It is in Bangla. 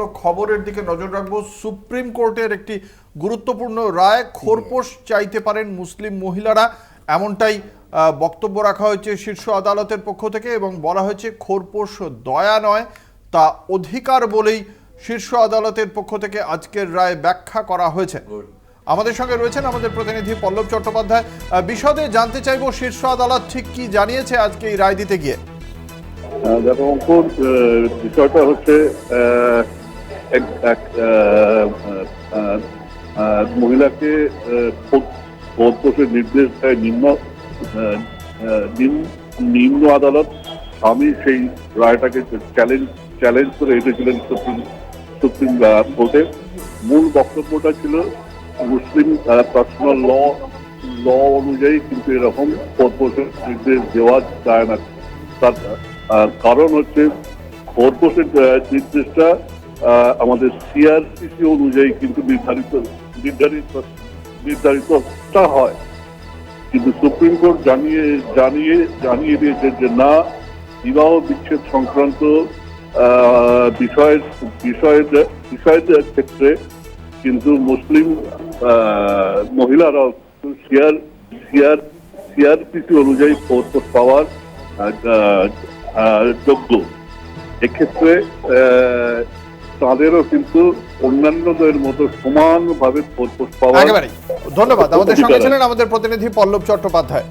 অন্যান্য খবরের দিকে নজর রাখবো। সুপ্রিম কোর্টের একটি গুরুত্বপূর্ণ রায়, খোরপোশ চাইতে পারেন মুসলিম মহিলারা, এমনটাই বক্তব্য রাখা হয়েছে শীর্ষ আদালতের পক্ষ থেকে এবং বলা হয়েছে খোরপোশ দয়া নয়, তা অধিকার বলেই শীর্ষ আদালতের পক্ষ থেকে আজকের রায় ব্যাখ্যা করা হয়েছে। আমাদের সঙ্গে রয়েছেন আমাদের প্রতিনিধি পল্লব চট্টোপাধ্যায়। বিশদে জানতে চাইব শীর্ষ আদালত ঠিক কি জানিয়েছে আজকে এই রায় দিতে গিয়ে। দেখো অঙ্কুর, বিষয়টা হচ্ছে মহিলাকে খোরপোশের নির্দেশ দেয় নিম্ন আদালত। আমি সেই রায়টাকে চ্যালেঞ্জ করে এসেছিলেন সুপ্রিম কোর্টে। মূল বক্তব্যটা ছিল মুসলিম পার্সোনাল ল অনুযায়ী কিন্তু এরকম খোরপোশের নির্দেশ দেওয়া যায় না। তার কারণ হচ্ছে খোরপোশের নির্দেশটা আমাদের সিআরপিসি অনুযায়ী কিন্তু নির্ধারিতটা হয়, কিন্তু সুপ্রিম কোর্ট জানিয়ে দিয়েছে যে না, বিবাহ বিচ্ছেদ সংক্রান্ত বিষয়ের ক্ষেত্রে কিন্তু মুসলিম মহিলারাও সিআরপিসি অনুযায়ী খোরপোশ পাওয়ার যোগ্য। এক্ষেত্রে তাদেরও কিন্তু অন্যান্যদের মতো সমানভাবে খোরপোশ পাওয়া। ধন্যবাদ। আমাদের সঙ্গে ছিলেন আমাদের প্রতিনিধি পল্লব চট্টোপাধ্যায়।